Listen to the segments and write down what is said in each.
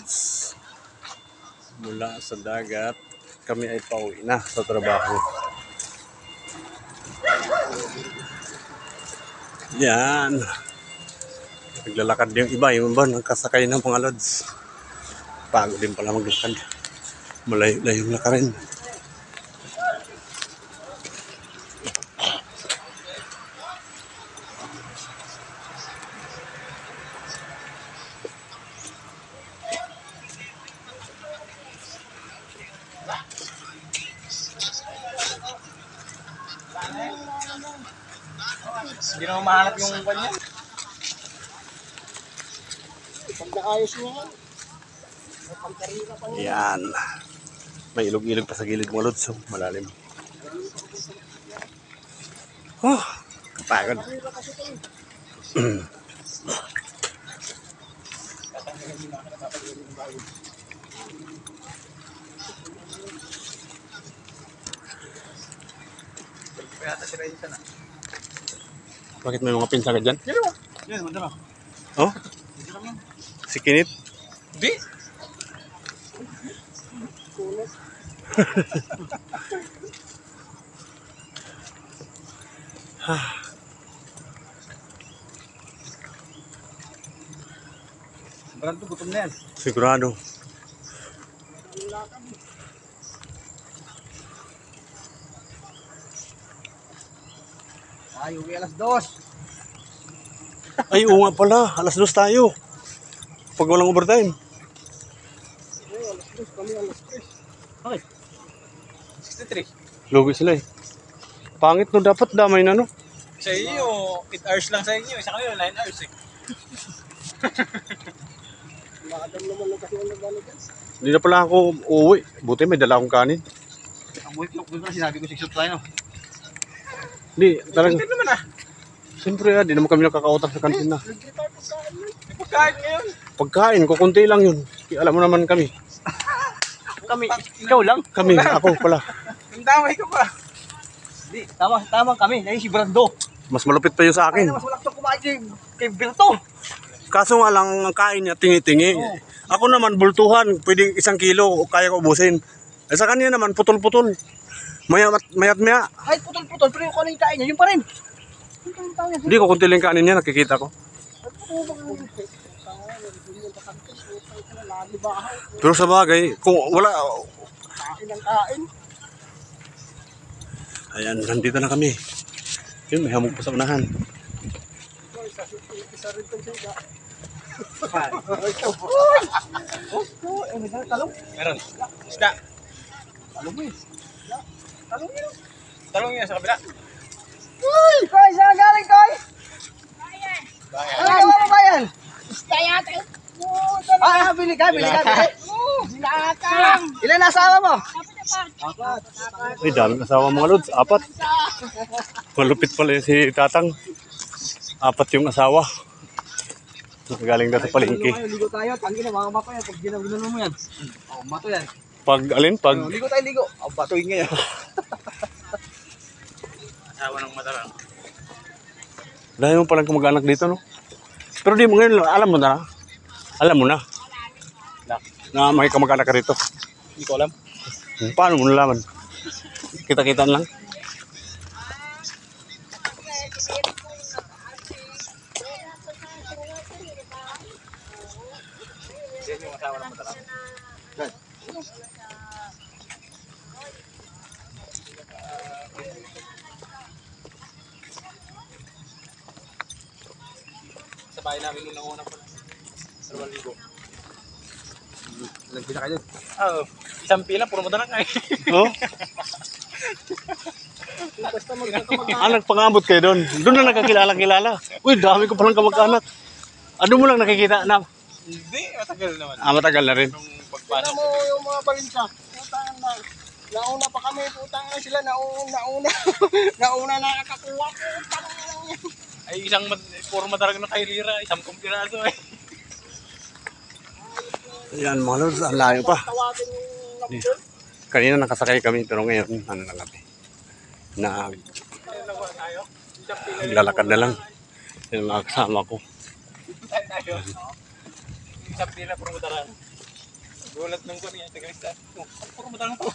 lods, mula sa dagat, kami ay pauwi na sa trabaho. Yan. Naglalakad yung iba nakasakay ng mga lods. Pagod din pala maglakad. Malayo-layong lakarin. Hindi naman mahanap yung kanya. Pag naayos mo yan. Yan. May ilog-ilog pa sa gilid mga lods. Malalim. Oh, kapagod. Bakit may mga pinsa ka dyan? Yan, madama. Oh? Si Kinit? Di? Barang to, gutom na yan. Sigurado. Ay, uwi alas 2. Ay, oo nga pala. Alas 2 tayo. Pag walang overtime. Alas 2, kami alas 3. Okay. 63. Lugi sila eh. Pangit no, dapat damay na no. Sa iyo, 8 hours lang sa inyo. Isa kayo, 9 hours eh. Makadam naman lang kasi ang nagano dyan. Hindi na pala ako uuwi. Buti may dala akong kanin. Ang buhay ko na sinabi ko 6 hours tayo. Hindi, talagang. Hindi naman ah. Siyempre di naman kami nakakautang sa kantin na. Pagkain ngayon. Pagkain, kukunti lang yun. Alam mo naman kami. Kami, ikaw lang? Kami, ako pala. Ang damay ka pa. Di, tama kami. Dahil si Brando. Mas malupit pa yun sa Ay, akin. mas walang kumain kay Berto. Kaso nga lang, ang kain niya, tingi-tingi. Oh. Ako naman, bultuhan. Pwedeng 1 kilo, kaya ko ubusin. Eh sa kanya naman, putol-putol. Mayat maya. Ay, putol-putol. Pero yung kung ano yung kain niya, yun pa rin. Hindi ko kunti lang kanin niya, nakikita ko. Pero sa bagay, kung wala... Kain ang kain. Ayan, nandito na kami. Yun, may hamog pa sa unahan. Isa rin itong siga. Uy! Oh, may talong. Meron. Isda. Talong mo eh. Talong yun. Talong yun sa kabila. Uy! Koy, saan galing, Koy? Bayan. Bayan. Ano bayan? Isda yata. Ah, bili ka. Binatang. Ilan na asawa mo? Apat. Ay, daming asawa mga lods. 4. Malupit pala yun si Tatang. 4 yung asawa. Nakagaling na sa palengke. Ligo tayo. Tangin na mga bato yan. Pag ginagawa mo yan. Oh, bato yan. Pag alin? Pag... Ligo tayo, ligo. Oh, batoin nga yan. Asawa ng matarang. Dahil mo palang kamag-anak dito, no? Pero di mo ngayon, alam mo na. Alam mo na. Na may kamag-anak ka rito. Hindi ko alam. Paano mo nalaman? Kita-kitaan lang. Yan yung asawa ng matarang. Sa bahay namin nung nauna pa. 2,000. Ilang pila kayo? Oo. Isang pila, puro matarang nga eh. Oh? Basta Nagpangabot kayo doon. Doon na nakakilala-kilala. Uy, dami ko palang kamag-anak. Ano mo lang nakikita na? Hindi, matagal naman. Matagal na rin. Nung pagpasok. Tignan mo yung mga balinsa. Putang na. Nauna pa kami, putang na sila. Nauna nakakakuha. Putang na lang yan. Ay, puro matarag na kay Lira. 10 piraso eh. Ayan mga lods, ang layo pa. Tawagin yung napul. Kanina nakasakay kami, pero ngayon, ano lang kami. Naglalakad na lang. Yung mga kasama ko. Isang pila, puro matarag. Gulat ng ko niya, tagalista. Puro madalang to.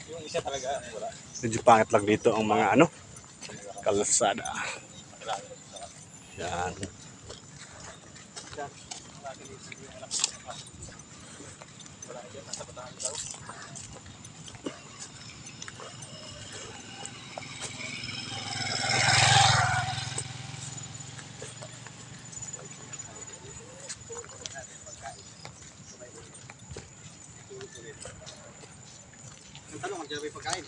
Yung isa talaga, wala. Medyo pangit lang dito ang mga ano, kalsada. Yan. Ang tanong, ang dyan pagkain.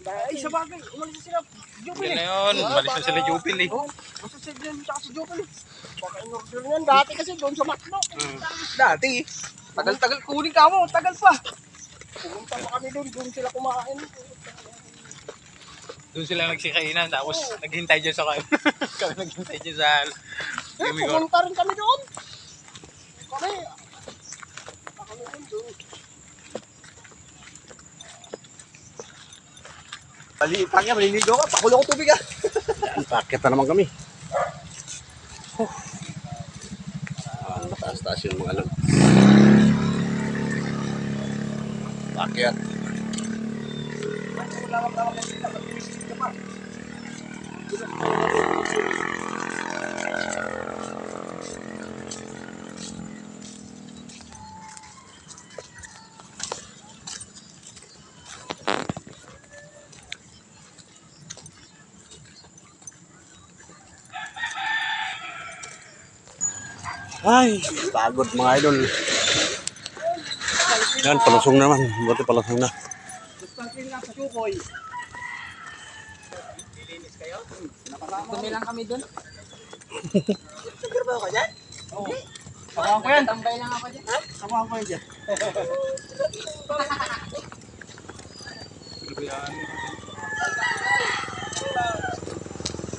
Ay, sa bagay, umalis na sila. Jupil Yan eh. na yun, malis na sila Jupil eh. Basta sa Jupil, tsaka sa Jupil eh. Baka in-order niyan. Dati kasi doon sa Matlo. Dati. Tagal-tagal kunin ka mo, tagal pa. Pumunta pa kami doon sila kumain. Doon sila nagsikainan, tapos naghintay dyan sa kain. Kami naghintay dyan sa Kimigor. Pumunta rin kami doon. Kami doon. Palitan nga, maliligo ka. Pakulo ko tubig ah. Yan, paket na naman kami. Mataas-taas yung mga alam. Paket. Ay, pagod mga idol. Yan, palusong naman. Buti palusong na. Dumi lang kami doon. Nagkarbaho ka dyan? Oo. Samahan ko yan. Tambay lang ako dyan. Samahan ko yan dyan.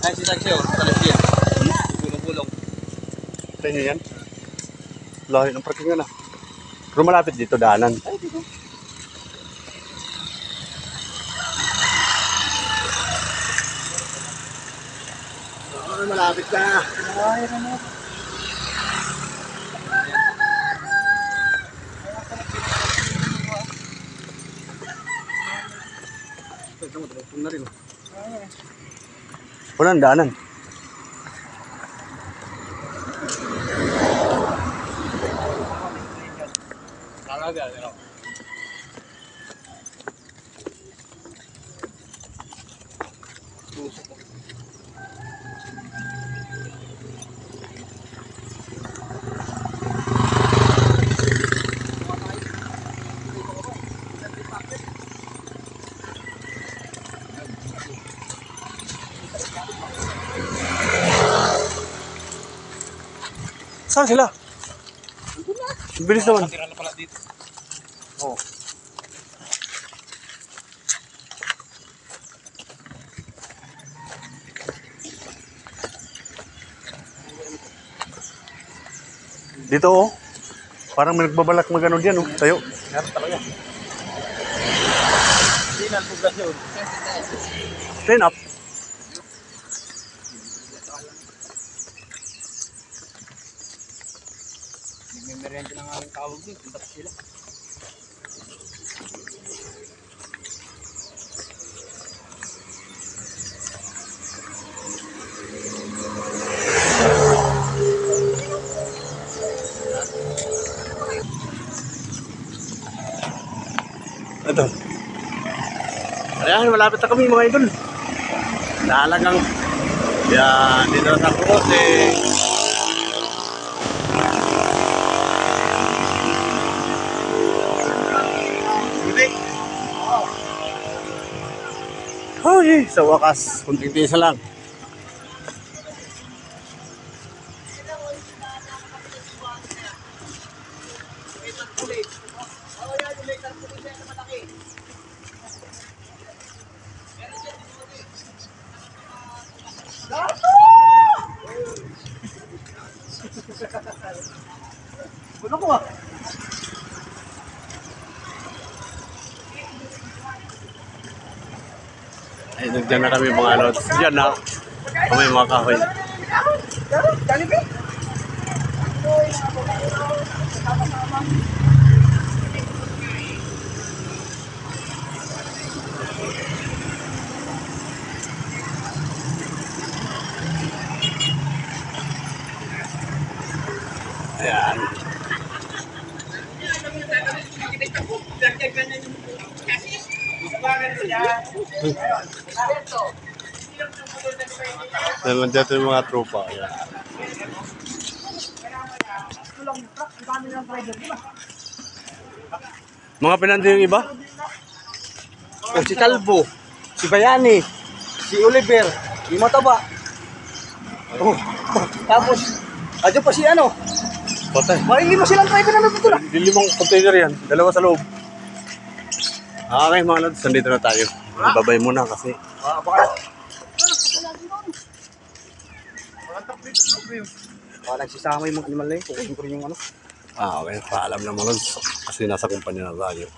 Ay, si Saksyo, talas yan. Gulong-gulong. Sa inyo yan? Lahi ng parking na. Pero malapit dito daanan. Ay, dito. Malapit ka. Ay, ano. Na rin. Walang daanan. Talaga, ano? Saan sila? Bilis naman. Tira na pala dito. Oh. Dito oh. Parang may nagbabalak magano diyan oh. Tayo. Meron talaga. Hindi na poblasyon. Clean up. May merienda na nga ang tawag doon. Punta pa sila. Ito. Ayan, malapit na kami mga idol. Talagang yan, dito na sa crossing. Hoy, sa wakas, kunting tisa lang. Ano ko ah? Ay, nandiyan na kami mga lods. Diyan na. May mga kahoy. Jollibee. Ayan. Naman dito yung mga tropa. Ayan. Mga pinandi yung iba? Oh, si Calvo, si Bayani, si Oliver, si Mataba. Oh, tapos, adyo pa si ano, Patay. may 5 silang driver na nandito na. Di 5 container yan. 2 sa loob. Okay mga lods, nandito na tayo. Babay muna kasi. Nagsisama yung mga animal na yun, kukunin ko rin yung ano. Okay. Paalam na mga lods. Kasi nasa kumpanya na tayo.